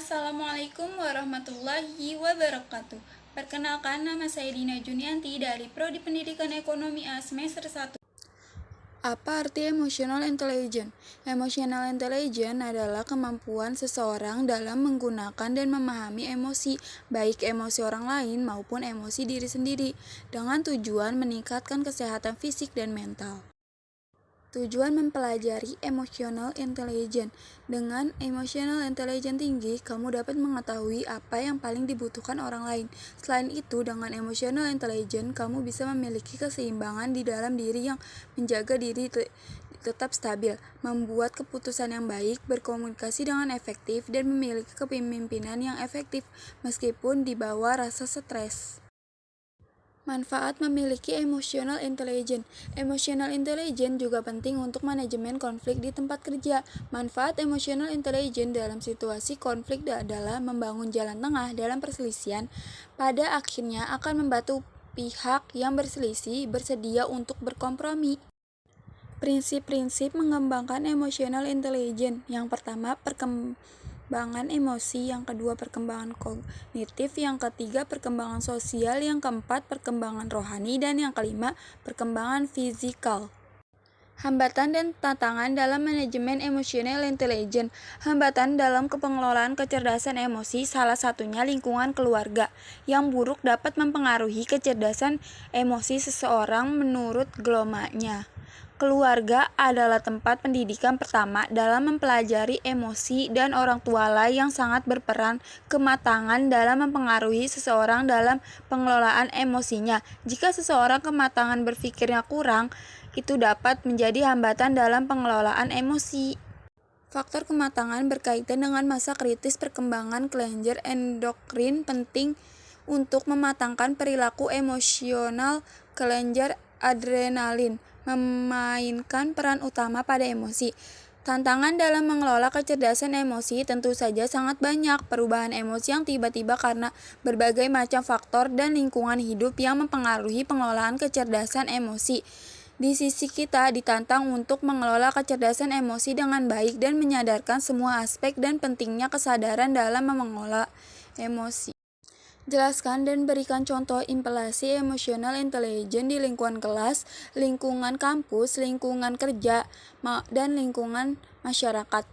Assalamualaikum warahmatullahi wabarakatuh. Perkenalkan, nama saya Dina Junianti dari Prodi Pendidikan Ekonomi A semester 1. Apa arti emotional intelligence? Emotional intelligence adalah kemampuan seseorang dalam menggunakan dan memahami emosi, baik emosi orang lain maupun emosi diri sendiri, dengan tujuan meningkatkan kesehatan fisik dan mental. Tujuan mempelajari emotional intelligence. Dengan emotional intelligence tinggi, kamu dapat mengetahui apa yang paling dibutuhkan orang lain. Selain itu, dengan emotional intelligence, kamu bisa memiliki keseimbangan di dalam diri yang menjaga diri tetap stabil, membuat keputusan yang baik, berkomunikasi dengan efektif, dan memiliki kepemimpinan yang efektif meskipun di bawah rasa stres. Manfaat memiliki emotional intelligence. Emotional intelligence juga penting untuk manajemen konflik di tempat kerja. Manfaat emotional intelligence dalam situasi konflik adalah membangun jalan tengah dalam perselisihan. Pada akhirnya akan membantu pihak yang berselisih bersedia untuk berkompromi. Prinsip-prinsip mengembangkan emotional intelligence. Yang pertama, perkembangan emosi, yang kedua perkembangan kognitif, yang ketiga perkembangan sosial, yang keempat perkembangan rohani, dan yang kelima perkembangan fisikal. Hambatan dan tantangan dalam manajemen emotional intelligence. Hambatan dalam pengelolaan kecerdasan emosi, salah satunya lingkungan keluarga yang buruk dapat mempengaruhi kecerdasan emosi seseorang menurut Glomanya. Keluarga adalah tempat pendidikan pertama dalam mempelajari emosi dan orang tualah yang sangat berperan kematangan dalam mempengaruhi seseorang dalam pengelolaan emosinya. Jika seseorang kematangan berpikirnya kurang, itu dapat menjadi hambatan dalam pengelolaan emosi. Faktor kematangan berkaitan dengan masa kritis perkembangan kelenjar endokrin penting untuk mematangkan perilaku emosional. Kelenjar adrenalin memainkan peran utama pada emosi. Tantangan dalam mengelola kecerdasan emosi tentu saja sangat banyak. Perubahan emosi yang tiba-tiba karena berbagai macam faktor dan lingkungan hidup yang mempengaruhi pengelolaan kecerdasan emosi. Di sisi kita ditantang untuk mengelola kecerdasan emosi dengan baik dan menyadarkan semua aspek dan pentingnya kesadaran dalam mengelola emosi. Jelaskan dan berikan contoh implementasi emotional intelligence di lingkungan kelas, lingkungan kampus, lingkungan kerja, dan lingkungan masyarakat.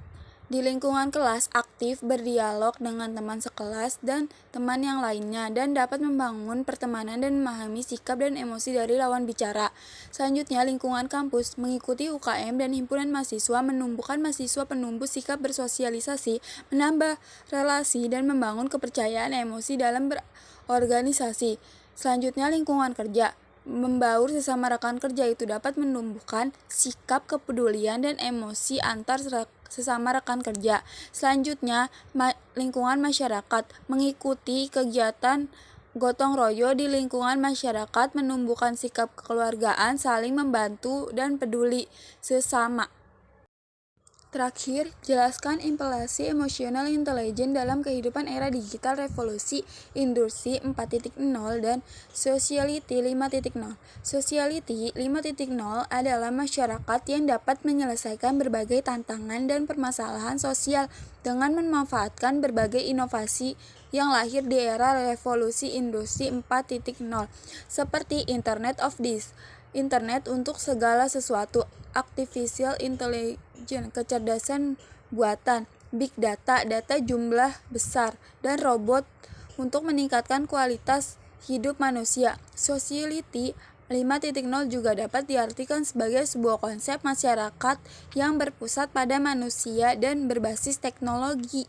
Di lingkungan kelas, aktif berdialog dengan teman sekelas dan teman yang lainnya, dan dapat membangun pertemanan dan memahami sikap dan emosi dari lawan bicara. Selanjutnya, lingkungan kampus, mengikuti UKM dan himpunan mahasiswa, menumbuhkan mahasiswa penumbuh sikap bersosialisasi, menambah relasi, dan membangun kepercayaan emosi dalam berorganisasi. Selanjutnya, lingkungan kerja. Membaur sesama rekan kerja itu dapat menumbuhkan sikap kepedulian dan emosi antar sesama rekan kerja. Selanjutnya, lingkungan masyarakat. Mengikuti kegiatan gotong royong di lingkungan masyarakat menumbuhkan sikap kekeluargaan, saling membantu, dan peduli sesama. Terakhir, jelaskan implementasi emotional intelligence dalam kehidupan era digital revolusi industri 4.0 dan society 5.0. Society 5.0 adalah masyarakat yang dapat menyelesaikan berbagai tantangan dan permasalahan sosial dengan memanfaatkan berbagai inovasi yang lahir di era revolusi industri 4.0 seperti Internet of Things, internet untuk segala sesuatu, artificial intelligence, kecerdasan buatan, big data, data jumlah besar, dan robot untuk meningkatkan kualitas hidup manusia. Society 5.0 juga dapat diartikan sebagai sebuah konsep masyarakat yang berpusat pada manusia dan berbasis teknologi.